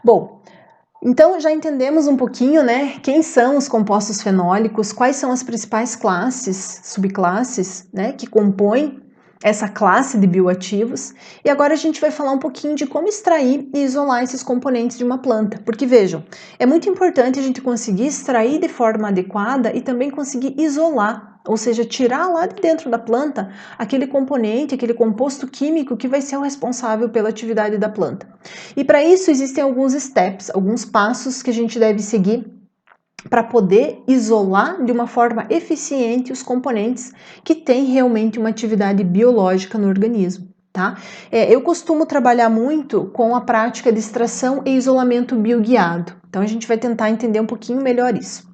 Bom, então já entendemos um pouquinho, né, quem são os compostos fenólicos, quais são as principais classes, subclasses, né, que compõem essa classe de bioativos. E agora a gente vai falar um pouquinho de como extrair e isolar esses componentes de uma planta. Porque vejam, é muito importante a gente conseguir extrair de forma adequada e também conseguir isolar, ou seja, tirar lá de dentro da planta aquele componente, aquele composto químico que vai ser o responsável pela atividade da planta. E para isso existem alguns steps, alguns passos que a gente deve seguir para poder isolar de uma forma eficiente os componentes que têm realmente uma atividade biológica no organismo. Tá? Eu costumo trabalhar muito com a prática de extração e isolamento bioguiado. Então a gente vai tentar entender um pouquinho melhor isso.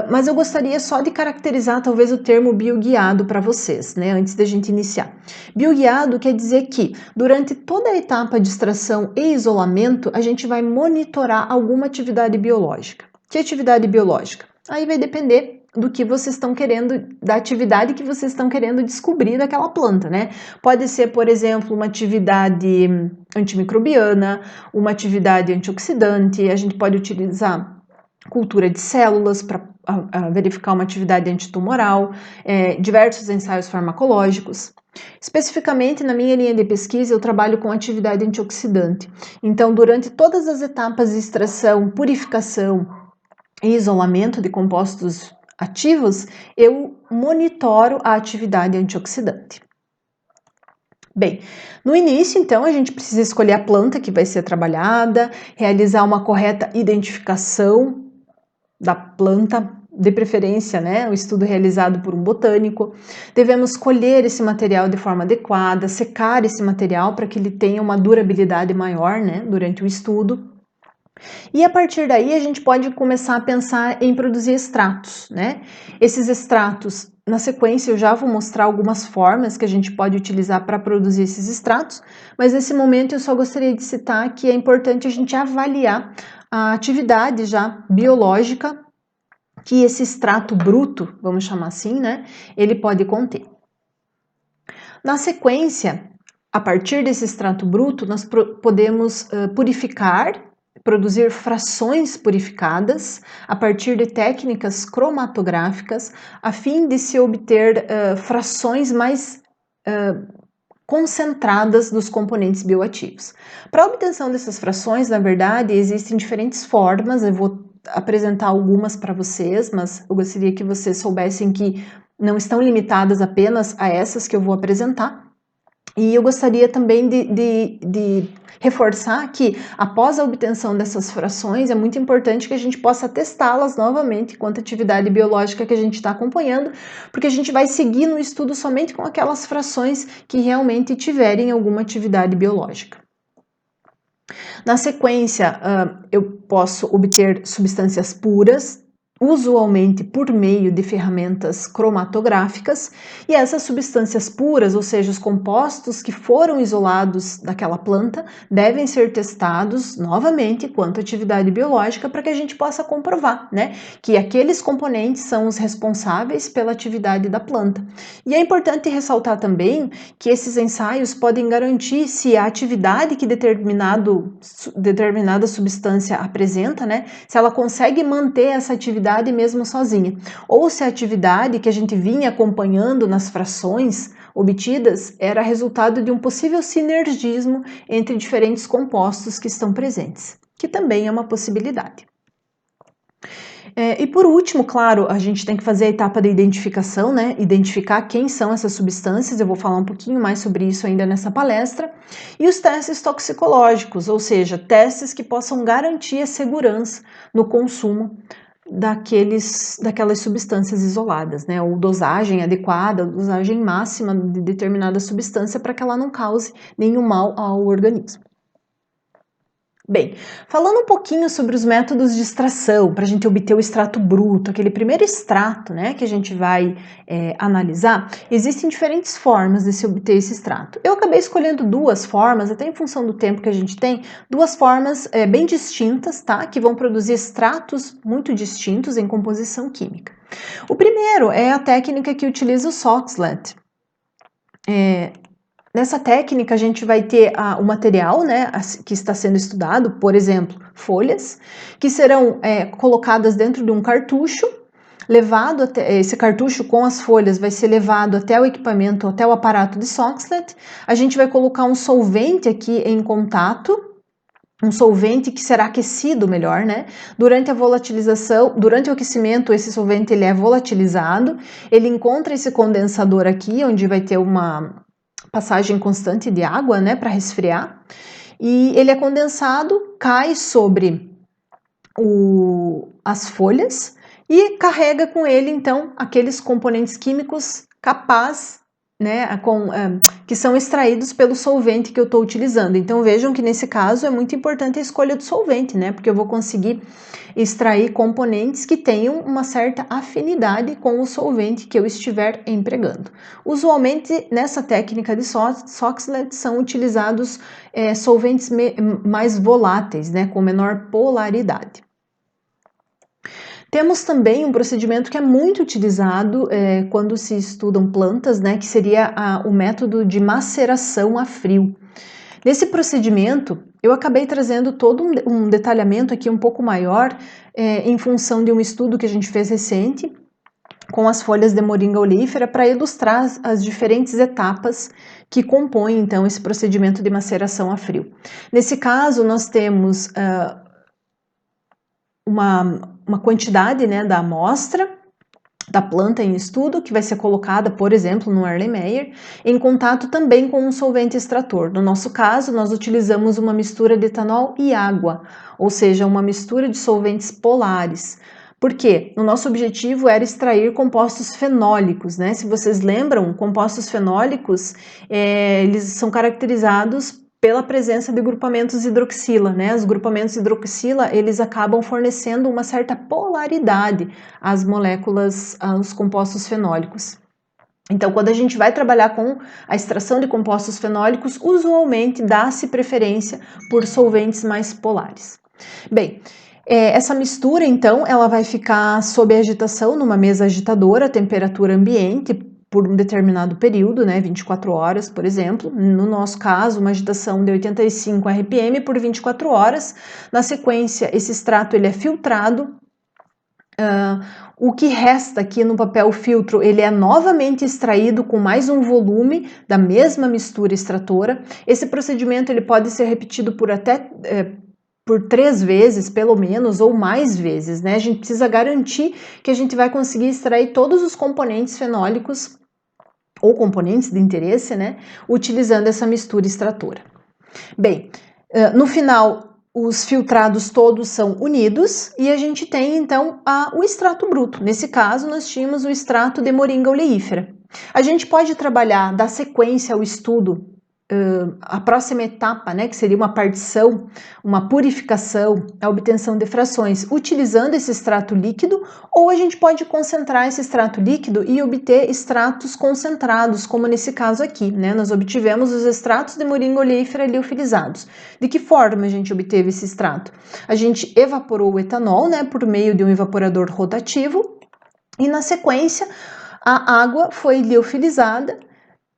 Mas eu gostaria só de caracterizar talvez o termo bioguiado para vocês, né, antes da gente iniciar. Bioguiado quer dizer que durante toda a etapa de extração e isolamento a gente vai monitorar alguma atividade biológica. Que atividade biológica? Aí vai depender do que vocês estão querendo, da atividade que vocês estão querendo descobrir daquela planta, né? Pode ser, por exemplo, uma atividade antimicrobiana, uma atividade antioxidante, a gente pode utilizar cultura de células para verificar uma atividade antitumoral, diversos ensaios farmacológicos. Especificamente na minha linha de pesquisa eu trabalho com atividade antioxidante. Então, durante todas as etapas de extração, purificação e isolamento de compostos ativos, eu monitoro a atividade antioxidante. Bem, no início, então, a gente precisa escolher a planta que vai ser trabalhada, realizar uma correta identificação da planta, de preferência, né, o estudo realizado por um botânico. Devemos colher esse material de forma adequada, secar esse material para que ele tenha uma durabilidade maior, né, durante o estudo. E a partir daí a gente pode começar a pensar em produzir extratos, né? Esses extratos, na sequência eu já vou mostrar algumas formas que a gente pode utilizar para produzir esses extratos, mas nesse momento eu só gostaria de citar que é importante a gente avaliar a atividade já biológica que esse extrato bruto, vamos chamar assim, né? Ele pode conter. Na sequência, a partir desse extrato bruto, nós podemos purificar, produzir frações purificadas a partir de técnicas cromatográficas, a fim de se obter frações mais concentradas dos componentes bioativos. Para a obtenção dessas frações, na verdade, existem diferentes formas, eu vou apresentar algumas para vocês, mas eu gostaria que vocês soubessem que não estão limitadas apenas a essas que eu vou apresentar. E eu gostaria também de reforçar que, após a obtenção dessas frações, é muito importante que a gente possa testá-las novamente quanto à atividade biológica que a gente está acompanhando, porque a gente vai seguir no estudo somente com aquelas frações que realmente tiverem alguma atividade biológica. Na sequência, eu posso obter substâncias puras, usualmente por meio de ferramentas cromatográficas, e essas substâncias puras, ou seja, os compostos que foram isolados daquela planta, devem ser testados novamente quanto à atividade biológica para que a gente possa comprovar, né, que aqueles componentes são os responsáveis pela atividade da planta. E é importante ressaltar também que esses ensaios podem garantir se a atividade que determinada substância apresenta, né, se ela consegue manter essa atividade mesmo sozinha, ou se a atividade que a gente vinha acompanhando nas frações obtidas era resultado de um possível sinergismo entre diferentes compostos que estão presentes, que também é uma possibilidade. E por último, claro, a gente tem que fazer a etapa da identificação, né? Identificar quem são essas substâncias, eu vou falar um pouquinho mais sobre isso ainda nessa palestra, e os testes toxicológicos, ou seja, testes que possam garantir a segurança no consumo daquelas substâncias isoladas, né? Ou dosagem adequada, dosagem máxima de determinada substância para que ela não cause nenhum mal ao organismo. Bem, falando um pouquinho sobre os métodos de extração, para a gente obter o extrato bruto, aquele primeiro extrato, né, que a gente vai analisar, existem diferentes formas de se obter esse extrato. Eu acabei escolhendo duas formas, até em função do tempo que a gente tem, duas formas bem distintas, tá, que vão produzir extratos muito distintos em composição química. O primeiro é a técnica que utiliza o Saltzlet. Nessa técnica, a gente vai ter o material, né, que está sendo estudado, por exemplo, folhas, que serão colocadas dentro de um cartucho, levado até, esse cartucho com as folhas vai ser levado até o equipamento, até o aparato de Soxhlet. A gente vai colocar um solvente aqui em contato, um solvente que será aquecido melhor, né? Durante a volatilização, durante o aquecimento, esse solvente ele é volatilizado, ele encontra esse condensador aqui, onde vai ter uma passagem constante de água, né, para resfriar, e ele é condensado, cai sobre as folhas e carrega com ele, então, aqueles componentes químicos capazes, né, que são extraídos pelo solvente que eu estou utilizando. Então, vejam que nesse caso é muito importante a escolha do solvente, né, porque eu vou conseguir extrair componentes que tenham uma certa afinidade com o solvente que eu estiver empregando. Usualmente, nessa técnica de Soxhlet, são utilizados solventes mais voláteis, né, com menor polaridade. Temos também um procedimento que é muito utilizado quando se estudam plantas, né, que seria o método de maceração a frio. Nesse procedimento, eu acabei trazendo todo um detalhamento aqui um pouco maior em função de um estudo que a gente fez recente com as folhas de moringa oleífera para ilustrar as diferentes etapas que compõem, então, esse procedimento de maceração a frio. Nesse caso, nós temos uma quantidade, né, da amostra da planta em estudo, que vai ser colocada, por exemplo, no Erlenmeyer, em contato também com um solvente extrator. No nosso caso, nós utilizamos uma mistura de etanol e água, ou seja, uma mistura de solventes polares. Por quê? O nosso objetivo era extrair compostos fenólicos, né? Se vocês lembram, compostos fenólicos, eles são caracterizados pela presença de grupamentos hidroxila, né? Os grupamentos hidroxila, eles acabam fornecendo uma certa polaridade às moléculas, aos compostos fenólicos. Então, quando a gente vai trabalhar com a extração de compostos fenólicos, usualmente dá-se preferência por solventes mais polares. Bem, essa mistura, então, ela vai ficar sob agitação numa mesa agitadora, temperatura ambiente, por um determinado período, né, 24 horas, por exemplo. No nosso caso, uma agitação de 85 RPM por 24 horas. Na sequência, esse extrato ele é filtrado. O que resta aqui no papel filtro, ele é novamente extraído com mais um volume da mesma mistura extratora. Esse procedimento ele pode ser repetido por 3 vezes, pelo menos, ou mais vezes, né? A gente precisa garantir que a gente vai conseguir extrair todos os componentes fenólicos ou componentes de interesse, né? Utilizando essa mistura extratora. Bem, no final, os filtrados todos são unidos e a gente tem, então, o extrato bruto. Nesse caso, nós tínhamos o extrato de moringa oleífera. A gente pode trabalhar da sequência ao estudo a próxima etapa, né, que seria uma partição, uma purificação, a obtenção de frações, utilizando esse extrato líquido, ou a gente pode concentrar esse extrato líquido e obter extratos concentrados, como nesse caso aqui, né, nós obtivemos os extratos de moringa oleífera liofilizados. De que forma a gente obteve esse extrato? A gente evaporou o etanol, né, por meio de um evaporador rotativo, e na sequência a água foi liofilizada,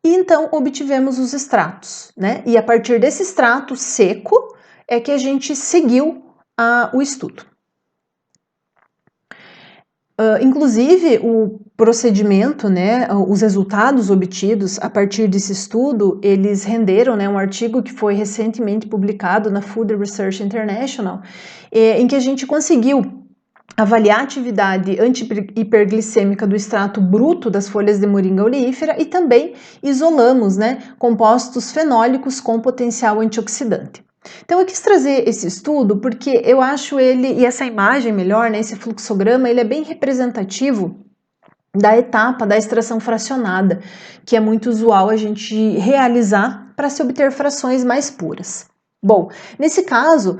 e então obtivemos os extratos, né? E a partir desse extrato seco é que a gente seguiu o estudo. Inclusive, o procedimento, né, os resultados obtidos a partir desse estudo, eles renderam, né, um artigo que foi recentemente publicado na Food Research International, em que a gente conseguiu avaliar a atividade anti-hiperglicêmica do extrato bruto das folhas de moringa oleífera e também isolamos, né, compostos fenólicos com potencial antioxidante. Então eu quis trazer esse estudo porque eu acho ele, e essa imagem melhor, né, esse fluxograma, ele é bem representativo da etapa da extração fracionada, que é muito usual a gente realizar para se obter frações mais puras. Bom, nesse caso,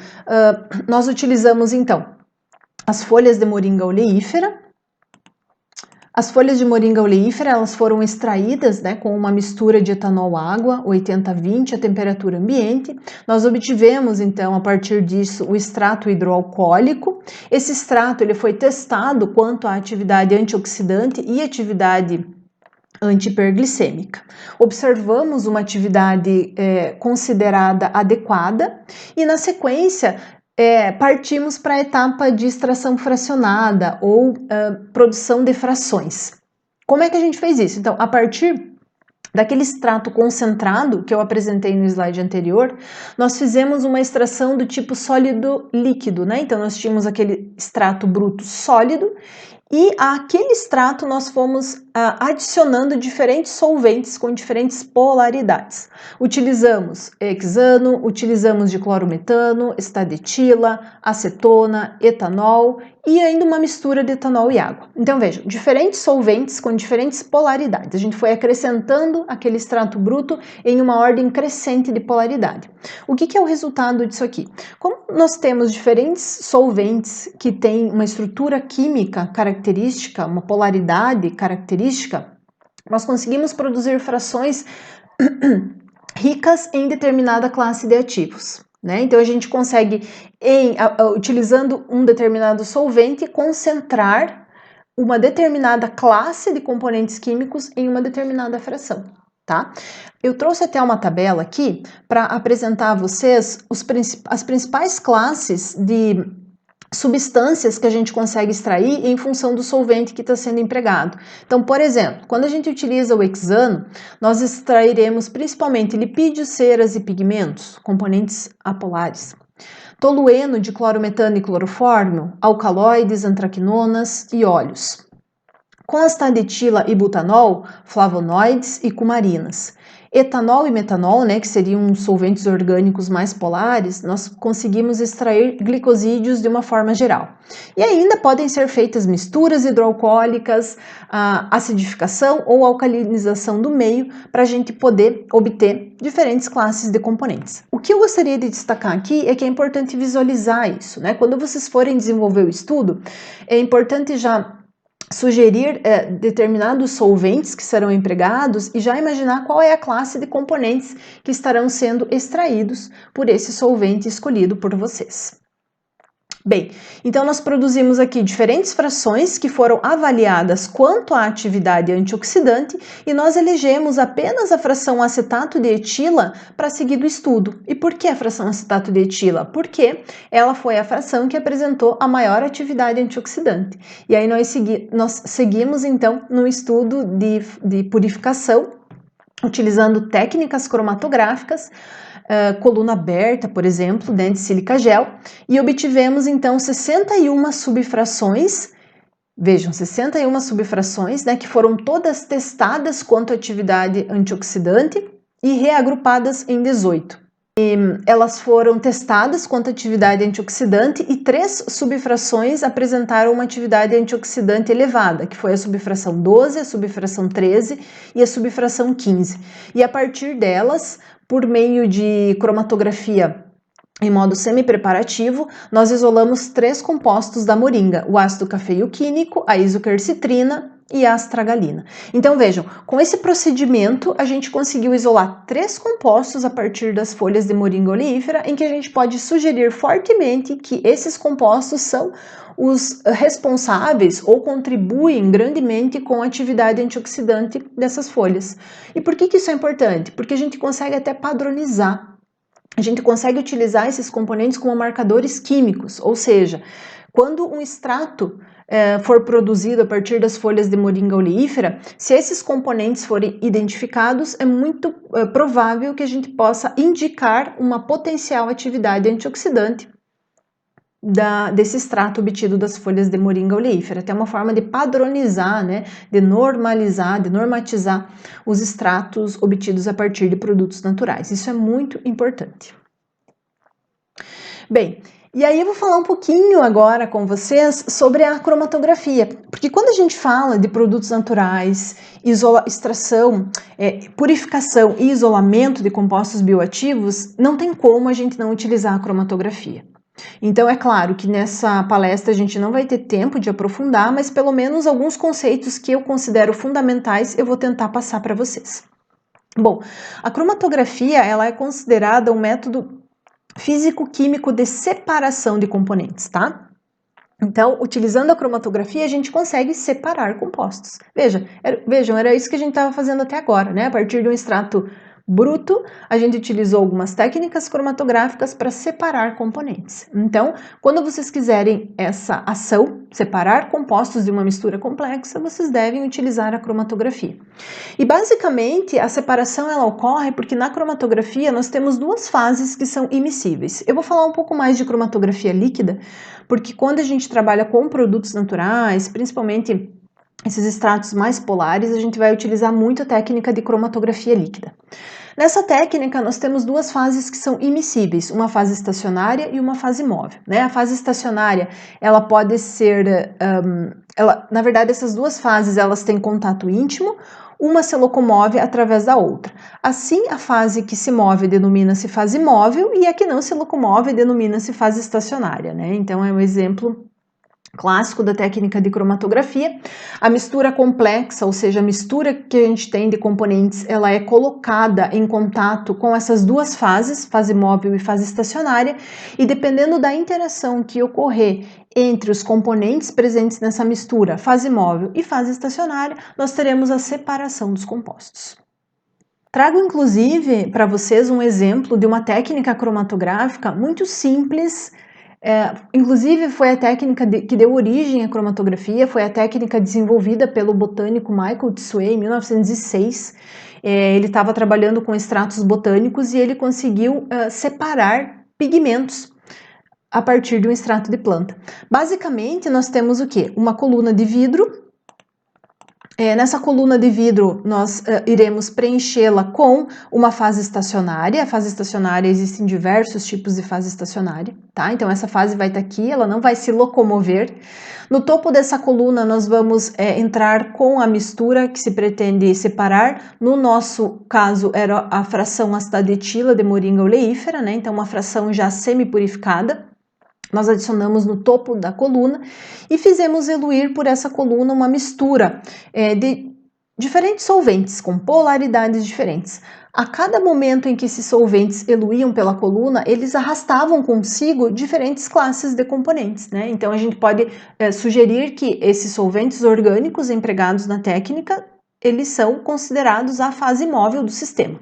nós utilizamos então as folhas de moringa oleífera. As folhas de moringa oleífera, elas foram extraídas, né, com uma mistura de etanol-água, 80-20, a temperatura ambiente. Nós obtivemos, então, a partir disso, o extrato hidroalcoólico. Esse extrato ele foi testado quanto à atividade antioxidante e atividade antihiperglicêmica. Observamos uma atividade considerada adequada e, na sequência, partimos para a etapa de extração fracionada ou produção de frações. Como é que a gente fez isso? Então, a partir daquele extrato concentrado que eu apresentei no slide anterior, nós fizemos uma extração do tipo sólido-líquido, né? Então, nós tínhamos aquele extrato bruto sólido e àquele extrato nós fomos adicionando diferentes solventes com diferentes polaridades. Utilizamos hexano, utilizamos diclorometano, estadetila, acetona, etanol e ainda uma mistura de etanol e água. Então vejam, diferentes solventes com diferentes polaridades. A gente foi acrescentando aquele extrato bruto em uma ordem crescente de polaridade. O que é o resultado disso aqui? Como nós temos diferentes solventes que têm uma estrutura química característica, uma polaridade característica, nós conseguimos produzir frações ricas em determinada classe de ativos. Né? Então a gente consegue, utilizando um determinado solvente, concentrar uma determinada classe de componentes químicos em uma determinada fração. Tá? Eu trouxe até uma tabela aqui para apresentar a vocês as principais classes de substâncias que a gente consegue extrair em função do solvente que está sendo empregado. Então, por exemplo, quando a gente utiliza o hexano, nós extrairemos principalmente lipídios, ceras e pigmentos, componentes apolares. Tolueno, diclorometano e clorofórmio, alcaloides, antraquinonas e óleos. Com astadetila e butanol, flavonoides e cumarinas. Etanol e metanol, né, que seriam solventes orgânicos mais polares, nós conseguimos extrair glicosídeos de uma forma geral. E ainda podem ser feitas misturas hidroalcoólicas, acidificação ou alcalinização do meio para a gente poder obter diferentes classes de componentes. O que eu gostaria de destacar aqui é que é importante visualizar isso, né? Quando vocês forem desenvolver o estudo, é importante já sugerir determinados solventes que serão empregados e já imaginar qual é a classe de componentes que estarão sendo extraídos por esse solvente escolhido por vocês. Bem, então nós produzimos aqui diferentes frações que foram avaliadas quanto à atividade antioxidante e nós elegemos apenas a fração acetato de etila para seguir do estudo. E por que a fração acetato de etila? Porque ela foi a fração que apresentou a maior atividade antioxidante. E aí nós seguimos então no estudo de purificação, utilizando técnicas cromatográficas, coluna aberta, por exemplo, né, de sílica gel, e obtivemos então 61 subfrações, vejam, 61 subfrações, né, que foram todas testadas quanto à atividade antioxidante e reagrupadas em 18. Elas foram testadas quanto à atividade antioxidante e 3 subfrações apresentaram uma atividade antioxidante elevada, que foi a subfração 12, a subfração 13 e a subfração 15. E a partir delas, por meio de cromatografia em modo semi-preparativo, nós isolamos 3 compostos da moringa, o ácido cafeioquínico, a isoquercitrina e a astragalina. Então vejam, com esse procedimento a gente conseguiu isolar 3 compostos a partir das folhas de moringa oleífera, em que a gente pode sugerir fortemente que esses compostos são os responsáveis ou contribuem grandemente com a atividade antioxidante dessas folhas. E por que isso é importante? Porque a gente consegue até padronizar. A gente consegue utilizar esses componentes como marcadores químicos, ou seja, quando um extrato for produzido a partir das folhas de moringa oleífera, se esses componentes forem identificados, é muito provável que a gente possa indicar uma potencial atividade antioxidante desse extrato obtido das folhas de moringa oleífera. Até uma forma de padronizar, né, de normalizar, de normatizar os extratos obtidos a partir de produtos naturais. Isso é muito importante. Bem, e aí eu vou falar um pouquinho agora com vocês sobre a cromatografia, porque quando a gente fala de produtos naturais, extração, purificação e isolamento de compostos bioativos, não tem como a gente não utilizar a cromatografia. Então é claro que nessa palestra a gente não vai ter tempo de aprofundar, mas pelo menos alguns conceitos que eu considero fundamentais eu vou tentar passar para vocês. Bom, a cromatografia ela é considerada um método físico-químico de separação de componentes, tá? Então, utilizando a cromatografia, a gente consegue separar compostos. Vejam, era isso que a gente estava fazendo até agora, né? A partir de um extrato bruto, a gente utilizou algumas técnicas cromatográficas para separar componentes. Então, quando vocês quiserem essa ação, separar compostos de uma mistura complexa, vocês devem utilizar a cromatografia. E basicamente, a separação ela ocorre porque na cromatografia nós temos duas fases que são immiscíveis. Eu vou falar um pouco mais de cromatografia líquida, porque quando a gente trabalha com produtos naturais, principalmente esses extratos mais polares, a gente vai utilizar muito a técnica de cromatografia líquida. Nessa técnica, nós temos duas fases que são immiscíveis, uma fase estacionária e uma fase móvel, né? A fase estacionária, ela pode ser, na verdade, essas duas fases, elas têm contato íntimo, uma se locomove através da outra. Assim, a fase que se move denomina-se fase móvel e a que não se locomove denomina-se fase estacionária, né? Então, é um exemplo clássico da técnica de cromatografia. A mistura complexa, ou seja, a mistura que a gente tem de componentes, ela é colocada em contato com essas duas fases, fase móvel e fase estacionária, e dependendo da interação que ocorrer entre os componentes presentes nessa mistura, fase móvel e fase estacionária, nós teremos a separação dos compostos. Trago inclusive para vocês um exemplo de uma técnica cromatográfica muito simples. Inclusive foi a técnica que deu origem à cromatografia, foi a técnica desenvolvida pelo botânico Michael Tsuei em 1906. Ele estava trabalhando com extratos botânicos e ele conseguiu separar pigmentos a partir de um extrato de planta. Basicamente, nós temos o quê? Uma coluna de vidro. Nessa coluna de vidro, nós iremos preenchê-la com uma fase estacionária. A fase estacionária, existem diversos tipos de fase estacionária, tá? Então, essa fase vai estar aqui, ela não vai se locomover. No topo dessa coluna, nós vamos entrar com a mistura que se pretende separar. No nosso caso, era a fração ácida etila de moringa oleífera, né? Então, uma fração já semi-purificada. Nós adicionamos no topo da coluna e fizemos eluir por essa coluna uma mistura de diferentes solventes, com polaridades diferentes. A cada momento em que esses solventes eluíam pela coluna, eles arrastavam consigo diferentes classes de componentes, né? Então, a gente pode sugerir que esses solventes orgânicos empregados na técnica, eles são considerados a fase móvel do sistema.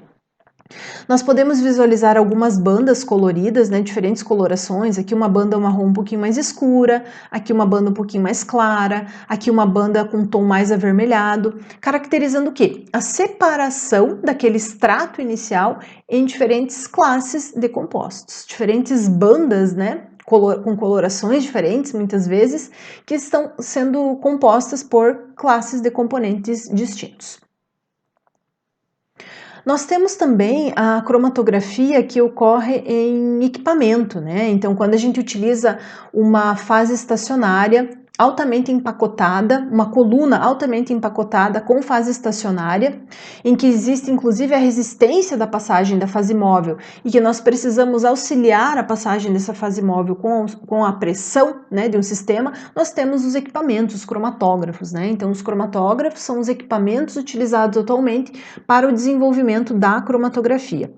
Nós podemos visualizar algumas bandas coloridas, né, diferentes colorações, aqui uma banda marrom um pouquinho mais escura, aqui uma banda um pouquinho mais clara, aqui uma banda com tom mais avermelhado, caracterizando o quê? A separação daquele extrato inicial em diferentes classes de compostos, diferentes bandas, né, com colorações diferentes, muitas vezes, que estão sendo compostas por classes de componentes distintos. Nós temos também a cromatografia que ocorre em equipamento, né? Então, quando a gente utiliza uma fase estacionária altamente empacotada, uma coluna altamente empacotada com fase estacionária, em que existe inclusive a resistência da passagem da fase móvel e que nós precisamos auxiliar a passagem dessa fase móvel com a pressão, né, de um sistema, nós temos os equipamentos, os cromatógrafos, né? Então, os cromatógrafos são os equipamentos utilizados atualmente para o desenvolvimento da cromatografia.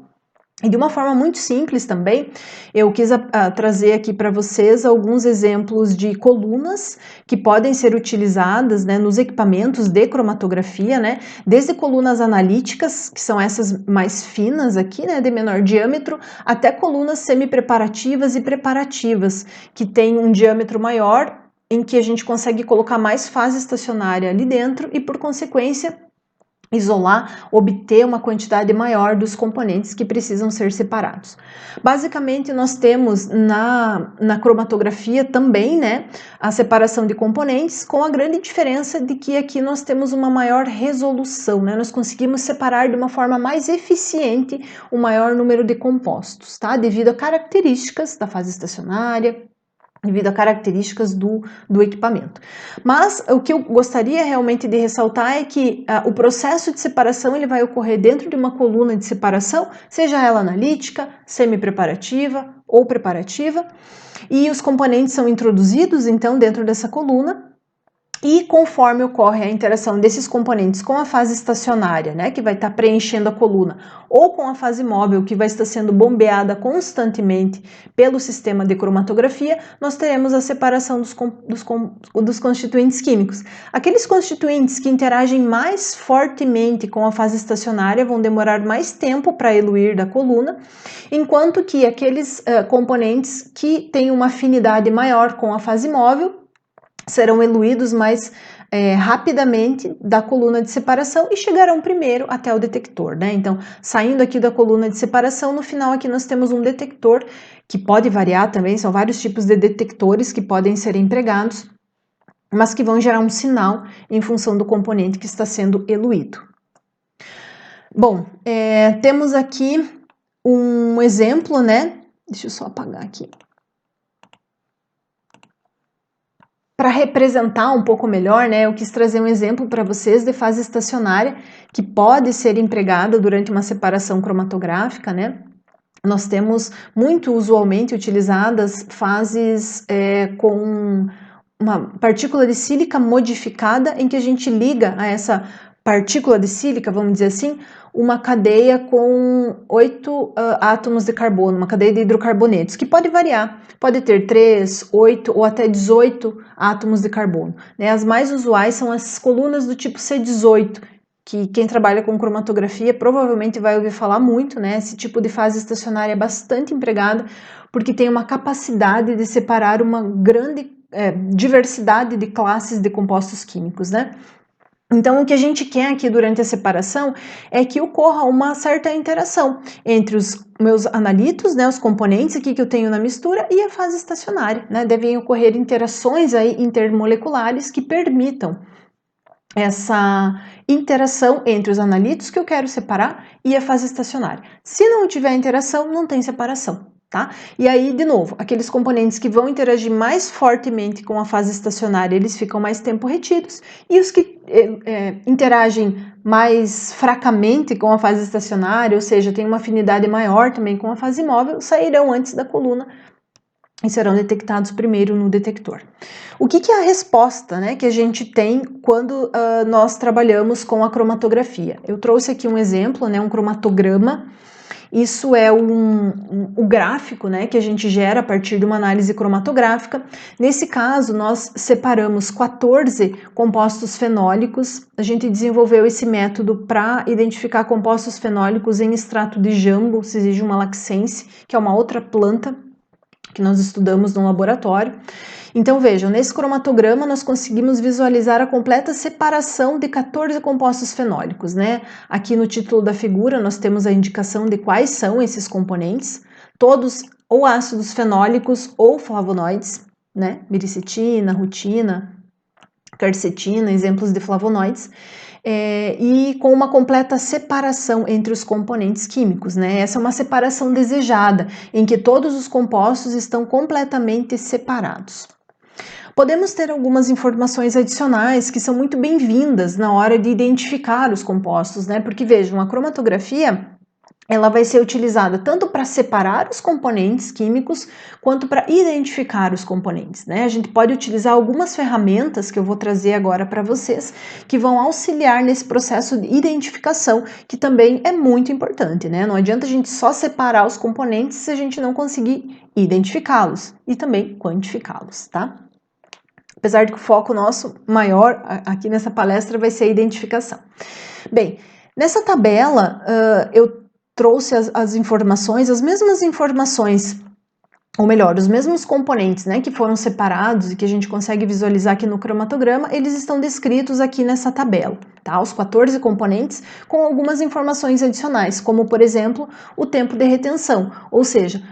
E de uma forma muito simples também, eu quis trazer aqui para vocês alguns exemplos de colunas que podem ser utilizadas, né, nos equipamentos de cromatografia, né, desde colunas analíticas, que são essas mais finas aqui, né, de menor diâmetro, até colunas semi-preparativas e preparativas, que têm um diâmetro maior, em que a gente consegue colocar mais fase estacionária ali dentro e, por consequência, isolar, obter uma quantidade maior dos componentes que precisam ser separados. Basicamente, nós temos na cromatografia também, né, a separação de componentes, com a grande diferença de que aqui nós temos uma maior resolução, né, nós conseguimos separar de uma forma mais eficiente o maior número de compostos, tá, devido a características da fase estacionária, devido a características do equipamento. Mas o que eu gostaria realmente de ressaltar é que o processo de separação ele vai ocorrer dentro de uma coluna de separação, seja ela analítica, semi-preparativa ou preparativa, e os componentes são introduzidos então dentro dessa coluna, E conforme ocorre a interação desses componentes com a fase estacionária, né, que vai estar preenchendo a coluna, ou com a fase móvel, que vai estar sendo bombeada constantemente pelo sistema de cromatografia, nós teremos a separação dos constituintes químicos. Aqueles constituintes que interagem mais fortemente com a fase estacionária vão demorar mais tempo para eluir da coluna, enquanto que aqueles componentes que têm uma afinidade maior com a fase móvel serão eluídos mais rapidamente da coluna de separação e chegarão primeiro até o detector, né? Então, saindo aqui da coluna de separação, no final aqui nós temos um detector que pode variar também, são vários tipos de detectores que podem ser empregados, mas que vão gerar um sinal em função do componente que está sendo eluído. Bom, temos aqui um exemplo, né? Deixa eu só apagar aqui. Para representar um pouco melhor, né, eu quis trazer um exemplo para vocês de fase estacionária que pode ser empregada durante uma separação cromatográfica, né? Nós temos muito usualmente utilizadas fases com uma partícula de sílica modificada em que a gente liga a essa partícula de sílica, vamos dizer assim, uma cadeia com 8 átomos de carbono, uma cadeia de hidrocarbonetos, que pode variar, pode ter 3, 8 ou até 18 átomos de carbono, né? As mais usuais são as colunas do tipo C18, que quem trabalha com cromatografia provavelmente vai ouvir falar muito, né? Esse tipo de fase estacionária é bastante empregada, porque tem uma capacidade de separar uma grande diversidade de classes de compostos químicos, né? Então, o que a gente quer aqui durante a separação é que ocorra uma certa interação entre os meus analitos, né, os componentes aqui que eu tenho na mistura, e a fase estacionária, né? Devem ocorrer interações aí intermoleculares que permitam essa interação entre os analitos que eu quero separar e a fase estacionária. Se não tiver interação, não tem separação, tá? E aí, de novo, aqueles componentes que vão interagir mais fortemente com a fase estacionária, eles ficam mais tempo retidos, e os que interagem mais fracamente com a fase estacionária, ou seja, tem uma afinidade maior também com a fase móvel, sairão antes da coluna e serão detectados primeiro no detector. O que é a resposta, né, que a gente tem quando nós trabalhamos com a cromatografia? Eu trouxe aqui um exemplo, né, um cromatograma. Isso é o gráfico, né, que a gente gera a partir de uma análise cromatográfica. Nesse caso, nós separamos 14 compostos fenólicos. A gente desenvolveu esse método para identificar compostos fenólicos em extrato de jambo, Syzygium malaxense, que é uma outra planta que nós estudamos no laboratório. Então vejam, nesse cromatograma nós conseguimos visualizar a completa separação de 14 compostos fenólicos, né? Aqui no título da figura nós temos a indicação de quais são esses componentes, todos ou ácidos fenólicos ou flavonoides, né? Miricetina, rutina, quercetina, exemplos de flavonoides. E com uma completa separação entre os componentes químicos, né? Essa é uma separação desejada, em que todos os compostos estão completamente separados. Podemos ter algumas informações adicionais que são muito bem-vindas na hora de identificar os compostos, né? Porque vejam, a cromatografia ela vai ser utilizada tanto para separar os componentes químicos quanto para identificar os componentes, né? A gente pode utilizar algumas ferramentas que eu vou trazer agora para vocês que vão auxiliar nesse processo de identificação, que também é muito importante, né? Não adianta a gente só separar os componentes se a gente não conseguir identificá-los e também quantificá-los, tá? Apesar de que o foco nosso maior aqui nessa palestra vai ser a identificação. Bem, nessa tabela eu trouxe as informações, as mesmas informações, ou melhor, os mesmos componentes, né, que foram separados e que a gente consegue visualizar aqui no cromatograma, eles estão descritos aqui nessa tabela, tá? Os 14 componentes com algumas informações adicionais, como por exemplo, o tempo de retenção, ou seja,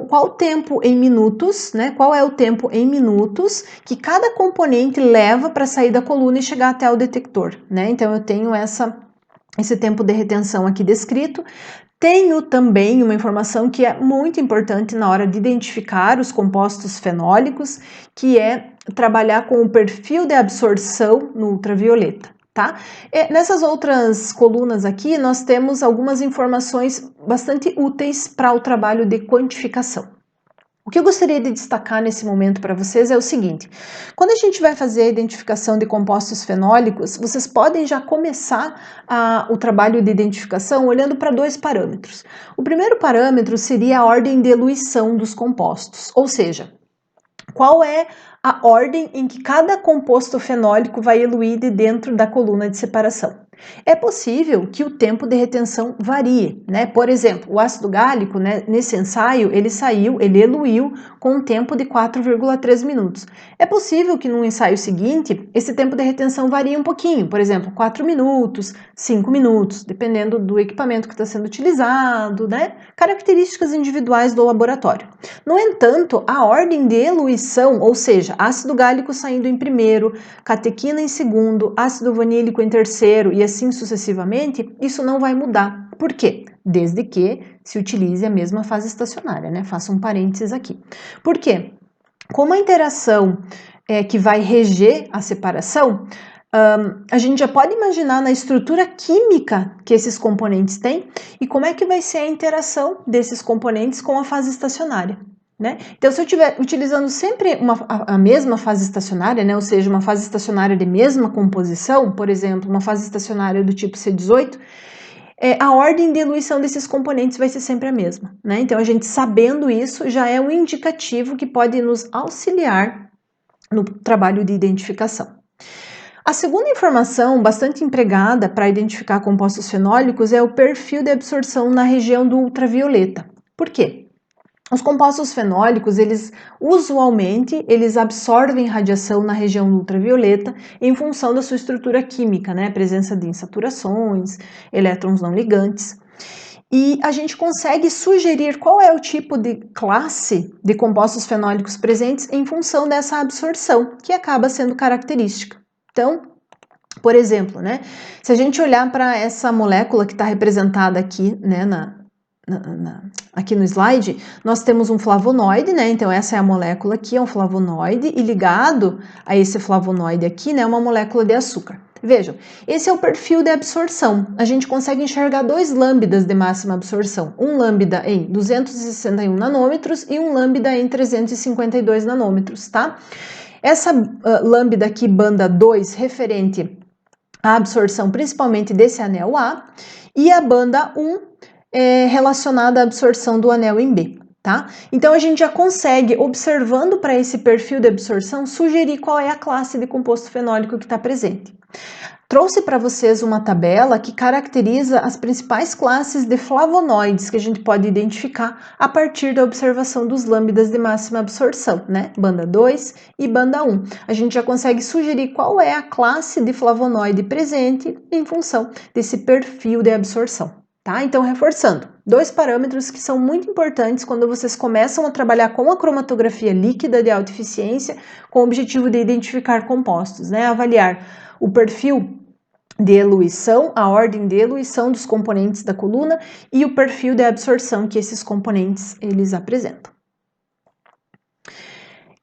qual o tempo em minutos, né? Qual é o tempo em minutos que cada componente leva para sair da coluna e chegar até o detector, né? Então eu tenho esse tempo de retenção aqui descrito. Tenho também uma informação que é muito importante na hora de identificar os compostos fenólicos, que é trabalhar com o perfil de absorção no ultravioleta, tá? Nessas outras colunas aqui, nós temos algumas informações bastante úteis para o trabalho de quantificação. O que eu gostaria de destacar nesse momento para vocês é o seguinte: quando a gente vai fazer a identificação de compostos fenólicos, vocês podem já começar o trabalho de identificação olhando para dois parâmetros. O primeiro parâmetro seria a ordem de eluição dos compostos, ou seja, qual é a ordem em que cada composto fenólico vai eluir de dentro da coluna de separação. É possível que o tempo de retenção varie, né? Por exemplo, o ácido gálico, né, nesse ensaio, ele eluiu com um tempo de 4,3 minutos. É possível que no ensaio seguinte, esse tempo de retenção varie um pouquinho, por exemplo, 4 minutos, 5 minutos, dependendo do equipamento que está sendo utilizado, né? Características individuais do laboratório. No entanto, a ordem de eluição, ou seja, ácido gálico saindo em primeiro, catequina em segundo, ácido vanílico em terceiro e assim sucessivamente, isso não vai mudar. Por quê? Desde que se utilize a mesma fase estacionária, né? Faço um parênteses aqui. Por quê? Como a interação que vai reger a separação, a gente já pode imaginar na estrutura química que esses componentes têm e como é que vai ser a interação desses componentes com a fase estacionária. Né? Então, se eu estiver utilizando sempre a mesma fase estacionária, né? Ou seja, uma fase estacionária de mesma composição, por exemplo, uma fase estacionária do tipo C18, a ordem de eluição desses componentes vai ser sempre a mesma. Né? Então, a gente sabendo isso já é um indicativo que pode nos auxiliar no trabalho de identificação. A segunda informação bastante empregada para identificar compostos fenólicos é o perfil de absorção na região do ultravioleta. Por quê? Os compostos fenólicos, usualmente, absorvem radiação na região ultravioleta em função da sua estrutura química, né? Presença de insaturações, elétrons não ligantes. E a gente consegue sugerir qual é o tipo de classe de compostos fenólicos presentes em função dessa absorção, que acaba sendo característica. Então, por exemplo, né? Se a gente olhar para essa molécula que está representada aqui, né, aqui no slide, nós temos um flavonoide, né? Então essa é a molécula aqui, é um flavonoide, e ligado a esse flavonoide aqui, né, uma molécula de açúcar. Vejam, esse é o perfil de absorção. A gente consegue enxergar dois lambdas de máxima absorção, um lambda em 261 nanômetros e um lambda em 352 nanômetros, tá? Essa lambda aqui, banda 2, referente à absorção principalmente desse anel A, e a banda 1 relacionada à absorção do anel em B, tá? Então a gente já consegue, observando para esse perfil de absorção, sugerir qual é a classe de composto fenólico que está presente. Trouxe para vocês uma tabela que caracteriza as principais classes de flavonoides que a gente pode identificar a partir da observação dos lambdas de máxima absorção, né? Banda 2 e banda 1. A gente já consegue sugerir qual é a classe de flavonoide presente em função desse perfil de absorção. Tá? Então, reforçando, dois parâmetros que são muito importantes quando vocês começam a trabalhar com a cromatografia líquida de alta eficiência com o objetivo de identificar compostos, né? Avaliar o perfil de eluição, a ordem de eluição dos componentes da coluna e o perfil de absorção que esses componentes eles apresentam.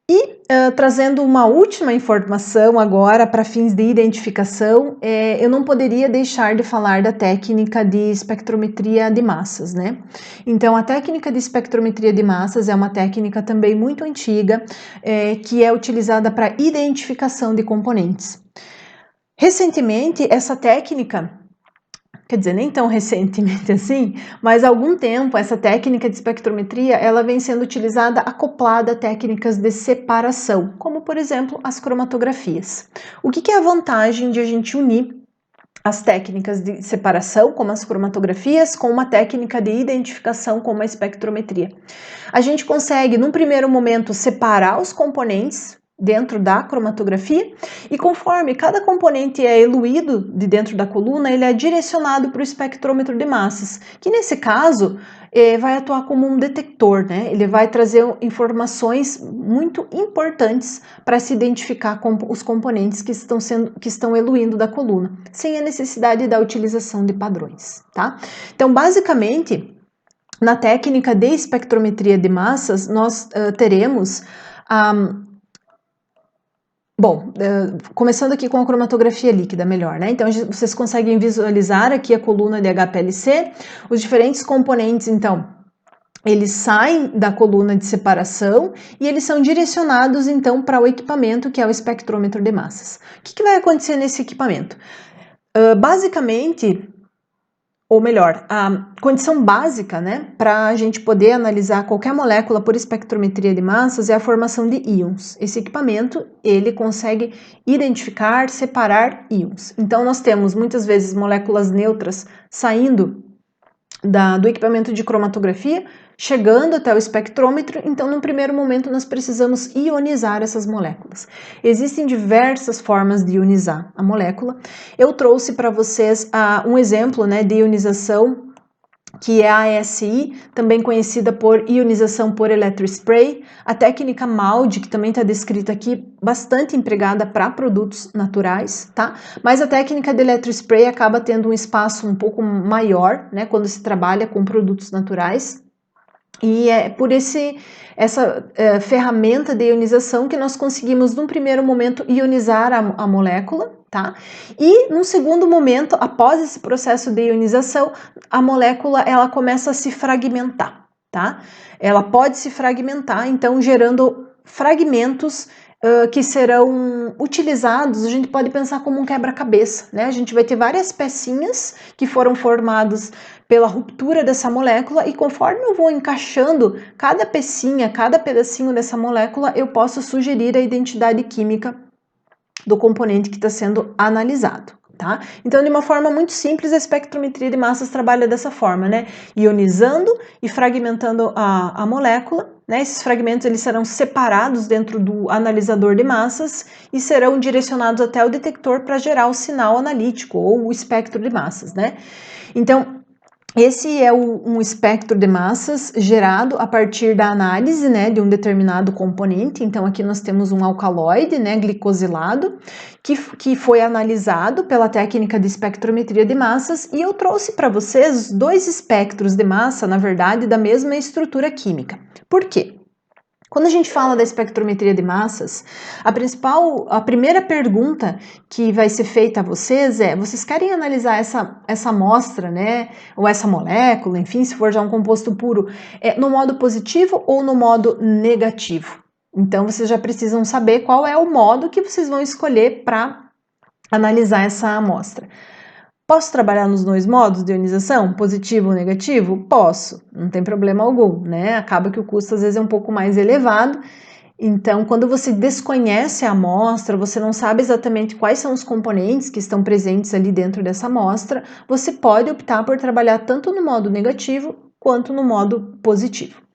E trazendo uma última informação agora para fins de identificação, eu não poderia deixar de falar da técnica de espectrometria de massas, né? Então, a técnica de espectrometria de massas é uma técnica também muito antiga, que é utilizada para identificação de componentes. Recentemente, essa técnica, quer dizer, nem tão recentemente assim, mas há algum tempo essa técnica de espectrometria ela vem sendo utilizada acoplada a técnicas de separação, como por exemplo as cromatografias. O que é a vantagem de a gente unir as técnicas de separação, como as cromatografias, com uma técnica de identificação, como a espectrometria? A gente consegue, num primeiro momento, separar os componentes dentro da cromatografia e conforme cada componente é eluído de dentro da coluna, ele é direcionado para o espectrômetro de massas, que nesse caso vai atuar como um detector, né? Ele vai trazer informações muito importantes para se identificar com os componentes que estão eluindo da coluna, sem a necessidade da utilização de padrões, tá? Então, basicamente, na técnica de espectrometria de massas, nós teremos começando aqui com a cromatografia líquida, melhor, né? Então, vocês conseguem visualizar aqui a coluna de HPLC, os diferentes componentes, então, eles saem da coluna de separação e eles são direcionados então para o equipamento que é o espectrômetro de massas. O que vai acontecer nesse equipamento? Basicamente, ou melhor, a condição básica, né, para a gente poder analisar qualquer molécula por espectrometria de massas é a formação de íons. Esse equipamento, ele consegue identificar, separar íons. Então, nós temos muitas vezes moléculas neutras saindo do equipamento de cromatografia, chegando até o espectrômetro, então num primeiro momento nós precisamos ionizar essas moléculas. Existem diversas formas de ionizar a molécula. Eu trouxe para vocês um exemplo, né, de ionização, que é a ASI, também conhecida por ionização por eletrospray, a técnica MALDI, que também está descrita aqui, bastante empregada para produtos naturais, tá? Mas a técnica de eletrospray acaba tendo um espaço um pouco maior, né, quando se trabalha com produtos naturais. E é por essa ferramenta de ionização que nós conseguimos, num primeiro momento, ionizar a molécula, tá? E, num segundo momento, após esse processo de ionização, a molécula, ela começa a se fragmentar, tá? Ela pode se fragmentar, então, gerando fragmentos que serão utilizados, a gente pode pensar como um quebra-cabeça, né? A gente vai ter várias pecinhas que foram formadas pela ruptura dessa molécula e conforme eu vou encaixando cada pecinha, cada pedacinho dessa molécula, eu posso sugerir a identidade química do componente que está sendo analisado, tá? Então, de uma forma muito simples, a espectrometria de massas trabalha dessa forma, né? Ionizando e fragmentando a molécula, né? Esses fragmentos eles serão separados dentro do analisador de massas e serão direcionados até o detector para gerar o sinal analítico ou o espectro de massas, né? Então, esse é um espectro de massas gerado a partir da análise, né, de um determinado componente. Então, aqui nós temos um alcaloide, né, glicosilado, que foi analisado pela técnica de espectrometria de massas, e eu trouxe para vocês dois espectros de massa, na verdade, da mesma estrutura química. Por quê? Quando a gente fala da espectrometria de massas, a primeira pergunta que vai ser feita a vocês é: vocês querem analisar essa amostra, né, ou essa molécula, enfim, se for já um composto puro, no modo positivo ou no modo negativo? Então, vocês já precisam saber qual é o modo que vocês vão escolher para analisar essa amostra. Posso trabalhar nos dois modos de ionização, positivo ou negativo? Posso, não tem problema algum, né? Acaba que o custo às vezes é um pouco mais elevado. Então, quando você desconhece a amostra, você não sabe exatamente quais são os componentes que estão presentes ali dentro dessa amostra, você pode optar por trabalhar tanto no modo negativo quanto no modo positivo.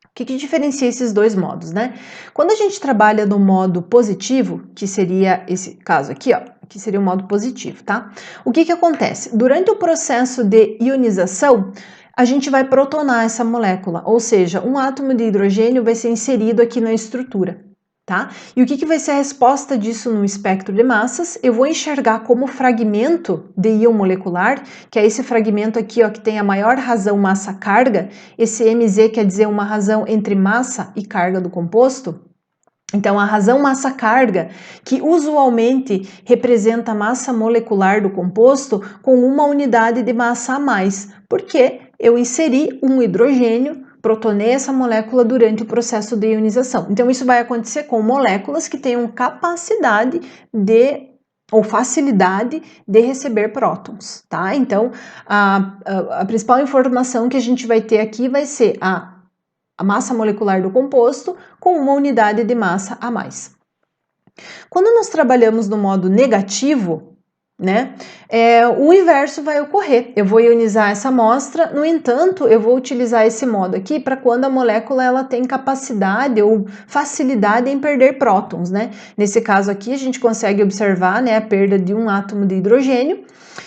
O que diferencia esses dois modos, né? Quando a gente trabalha no modo positivo, que seria esse caso aqui, ó, que seria o modo positivo, tá? O que acontece? Durante o processo de ionização, a gente vai protonar essa molécula, ou seja, um átomo de hidrogênio vai ser inserido aqui na estrutura, tá? E o que vai ser a resposta disso no espectro de massas? Eu vou enxergar como fragmento de íon molecular, que é esse fragmento aqui, ó, que tem a maior razão massa-carga. Esse MZ quer dizer uma razão entre massa e carga do composto. Então, a razão massa-carga, que usualmente representa a massa molecular do composto com uma unidade de massa a mais, porque eu inseri um hidrogênio, protonei essa molécula durante o processo de ionização. Então, isso vai acontecer com moléculas que tenham capacidade ou facilidade de receber prótons, tá? Então, a principal informação que a gente vai ter aqui vai ser a massa molecular do composto com uma unidade de massa a mais. Quando nós trabalhamos no modo negativo, né, o inverso vai ocorrer. Eu vou ionizar essa amostra, no entanto, eu vou utilizar esse modo aqui para quando a molécula ela tem capacidade ou facilidade em perder prótons, né? Nesse caso aqui, a gente consegue observar, né, a perda de um átomo de hidrogênio,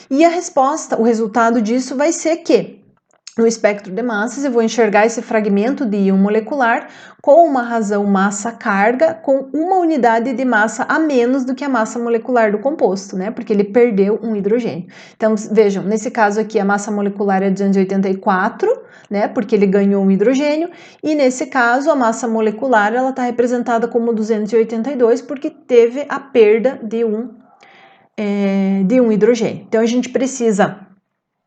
e a resposta, o resultado disso vai ser que no espectro de massas, eu vou enxergar esse fragmento de íon molecular com uma razão massa-carga com uma unidade de massa a menos do que a massa molecular do composto, né? Porque ele perdeu um hidrogênio. Então, vejam, nesse caso aqui a massa molecular é 284, né? Porque ele ganhou um hidrogênio, e nesse caso a massa molecular ela está representada como 282 porque teve a perda de um hidrogênio. Então, a gente precisa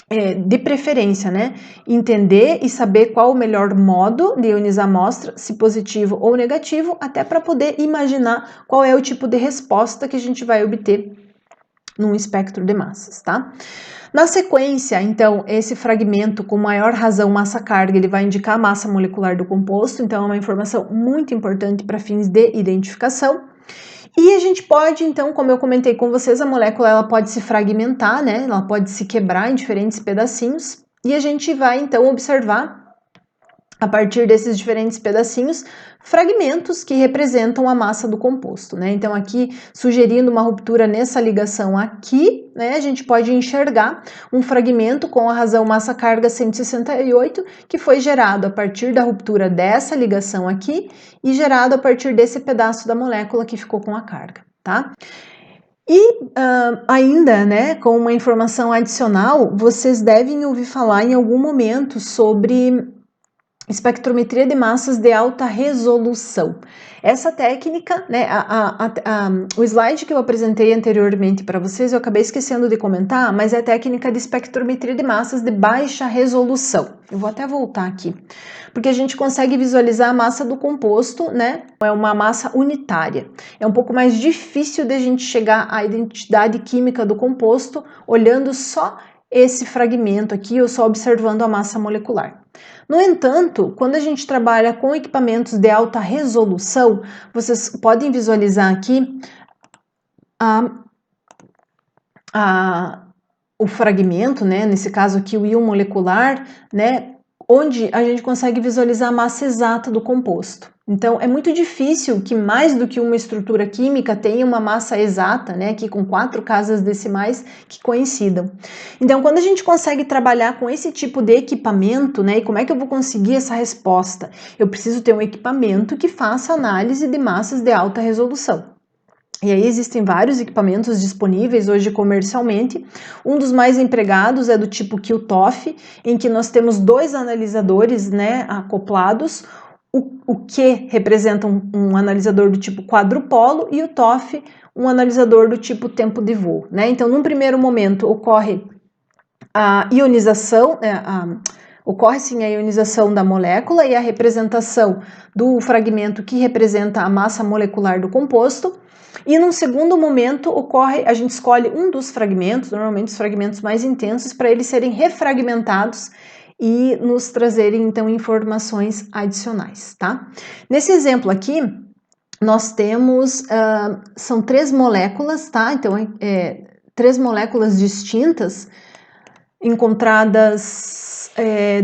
de preferência, né, entender e saber qual o melhor modo de ionizar a amostra, se positivo ou negativo, até para poder imaginar qual é o tipo de resposta que a gente vai obter num espectro de massas, tá? Na sequência, então, esse fragmento com maior razão massa-carga, ele vai indicar a massa molecular do composto, então é uma informação muito importante para fins de identificação. E a gente pode, então, como eu comentei com vocês, a molécula ela pode se fragmentar, né? Ela pode se quebrar em diferentes pedacinhos, e a gente vai, então, observar, a partir desses diferentes pedacinhos, fragmentos que representam a massa do composto, né? Então, aqui, sugerindo uma ruptura nessa ligação aqui, né, a gente pode enxergar um fragmento com a razão massa-carga 168, que foi gerado a partir da ruptura dessa ligação aqui e gerado a partir desse pedaço da molécula que ficou com a carga, tá? E ainda, né, com uma informação adicional, vocês devem ouvir falar em algum momento sobre espectrometria de massas de alta resolução. Essa técnica, né, o slide que eu apresentei anteriormente para vocês, eu acabei esquecendo de comentar, mas é a técnica de espectrometria de massas de baixa resolução. Eu vou até voltar aqui, porque a gente consegue visualizar a massa do composto, né, é uma massa unitária. É um pouco mais difícil de a gente chegar à identidade química do composto olhando só esse fragmento aqui ou só observando a massa molecular. No entanto, quando a gente trabalha com equipamentos de alta resolução, vocês podem visualizar aqui o fragmento, né, nesse caso aqui o íon molecular, né, onde a gente consegue visualizar a massa exata do composto. Então, é muito difícil que mais do que uma estrutura química tenha uma massa exata, né, aqui com 4 casas decimais que coincidam. Então, quando a gente consegue trabalhar com esse tipo de equipamento, né, e como é que eu vou conseguir essa resposta? Eu preciso ter um equipamento que faça análise de massas de alta resolução. E aí existem vários equipamentos disponíveis hoje comercialmente. Um dos mais empregados é do tipo QTOF, em que nós temos 2 analisadores, né, acoplados, o Q representa um analisador do tipo quadrupolo e o TOF um analisador do tipo tempo de voo, né? Então, num primeiro momento ocorre a ionização, ocorre sim a ionização da molécula e a representação do fragmento que representa a massa molecular do composto. E num segundo momento ocorre, a gente escolhe um dos fragmentos, normalmente os fragmentos mais intensos, para eles serem refragmentados e nos trazerem então informações adicionais, tá? Nesse exemplo aqui, nós temos, são 3 moléculas, tá? Então, 3 moléculas distintas encontradas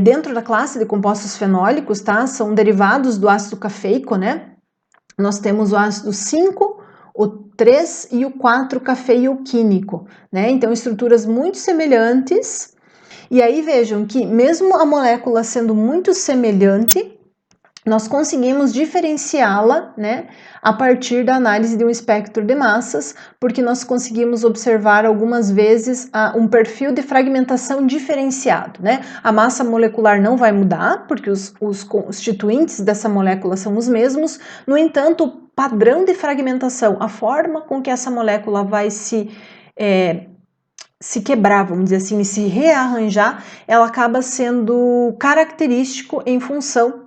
dentro da classe de compostos fenólicos, tá? São derivados do ácido cafeico, né? Nós temos o ácido 5, o 3 e o 4 cafeioquímico, né? Então, estruturas muito semelhantes. E aí vejam que mesmo a molécula sendo muito semelhante, nós conseguimos diferenciá-la, né, a partir da análise de um espectro de massas, porque nós conseguimos observar algumas vezes um perfil de fragmentação diferenciado, né? A massa molecular não vai mudar, porque os constituintes dessa molécula são os mesmos, no entanto, o padrão de fragmentação, a forma com que essa molécula vai se quebrar, vamos dizer assim, e se rearranjar, ela acaba sendo característico em função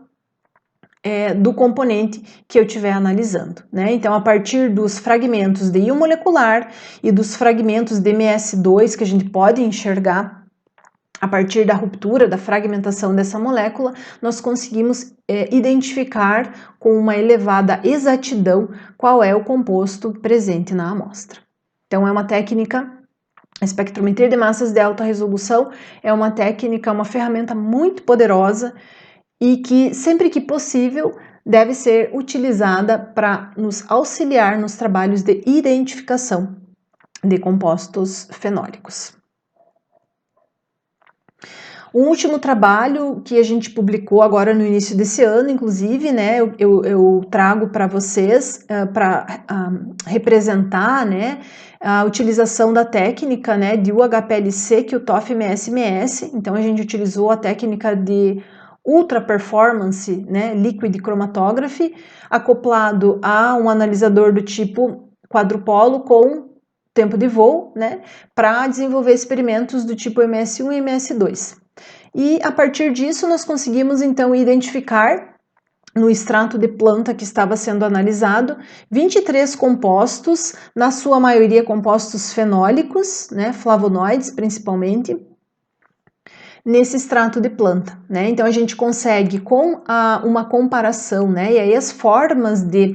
do componente que eu estiver analisando, né? Então, a partir dos fragmentos de íon molecular e dos fragmentos de MS2 que a gente pode enxergar a partir da ruptura, da fragmentação dessa molécula, nós conseguimos identificar com uma elevada exatidão qual é o composto presente na amostra. Então, é uma técnica. A espectrometria de massas de alta resolução é uma técnica, uma ferramenta muito poderosa e que, sempre que possível, deve ser utilizada para nos auxiliar nos trabalhos de identificação de compostos fenólicos. Um último trabalho que a gente publicou agora no início desse ano, inclusive, né, eu trago para vocês para representar, né, a utilização da técnica, né, de UHPLC, QTOF MS-MS. Então, a gente utilizou a técnica de ultra performance, né, liquid chromatography, acoplado a um analisador do tipo quadrupolo com tempo de voo, né, para desenvolver experimentos do tipo MS1 e MS2. E a partir disso nós conseguimos então identificar no extrato de planta que estava sendo analisado 23 compostos, na sua maioria compostos fenólicos, né, flavonoides principalmente, nesse extrato de planta, né? Então a gente consegue com uma comparação, né? E aí as formas de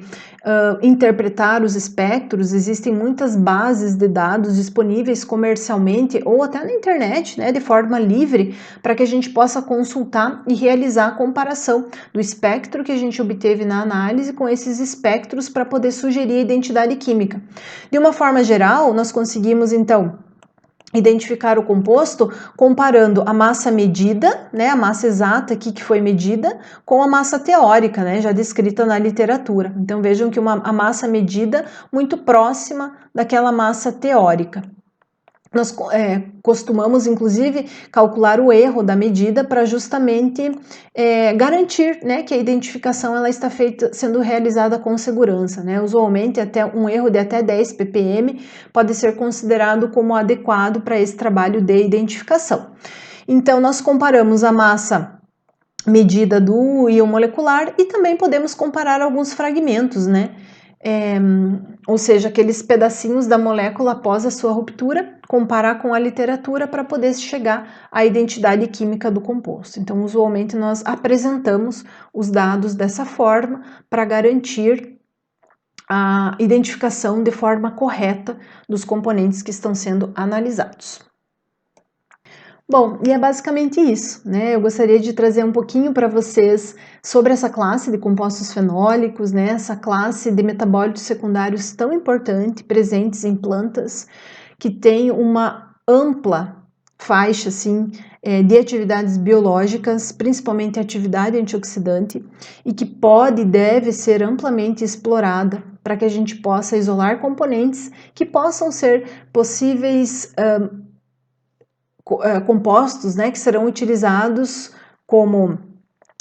interpretar os espectros, existem muitas bases de dados disponíveis comercialmente ou até na internet, né? De forma livre, para que a gente possa consultar e realizar a comparação do espectro que a gente obteve na análise com esses espectros para poder sugerir a identidade química. De uma forma geral, nós conseguimos então identificar o composto comparando a massa medida, né, a massa exata aqui que foi medida, com a massa teórica, né, já descrita na literatura. Então vejam que a massa medida muito próxima daquela massa teórica. Nós costumamos, inclusive, calcular o erro da medida para justamente garantir, né, que a identificação ela está sendo realizada com segurança, né? Usualmente, até um erro de até 10 ppm pode ser considerado como adequado para esse trabalho de identificação. Então, nós comparamos a massa medida do íon molecular e também podemos comparar alguns fragmentos, né? Ou seja, aqueles pedacinhos da molécula após a sua ruptura, comparar com a literatura para poder chegar à identidade química do composto. Então, usualmente nós apresentamos os dados dessa forma para garantir a identificação de forma correta dos componentes que estão sendo analisados. Bom, e é basicamente isso, né? Eu gostaria de trazer um pouquinho para vocês sobre essa classe de compostos fenólicos, né? Essa classe de metabólitos secundários tão importante, presentes em plantas, que tem uma ampla faixa, assim, de atividades biológicas, principalmente atividade antioxidante, e que pode e deve ser amplamente explorada para que a gente possa isolar componentes que possam ser possíveis compostos, né, que serão utilizados como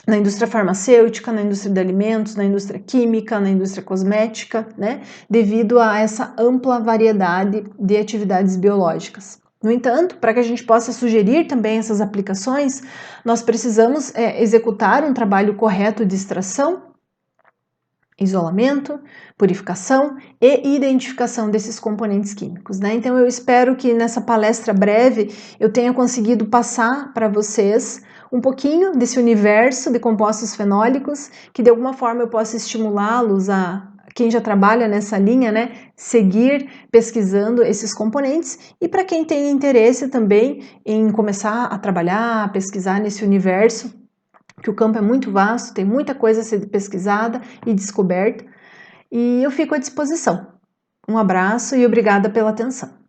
na indústria farmacêutica, na indústria de alimentos, na indústria química, na indústria cosmética, né, devido a essa ampla variedade de atividades biológicas. No entanto, para que a gente possa sugerir também essas aplicações, nós precisamos executar um trabalho correto de extração, isolamento, purificação e identificação desses componentes químicos, né? Então eu espero que nessa palestra breve eu tenha conseguido passar para vocês um pouquinho desse universo de compostos fenólicos, que de alguma forma eu possa estimulá-los a quem já trabalha nessa linha, né, seguir pesquisando esses componentes, e para quem tem interesse também em começar a trabalhar, a pesquisar nesse universo, que o campo é muito vasto, tem muita coisa a ser pesquisada e descoberta, e eu fico à disposição. Um abraço e obrigada pela atenção.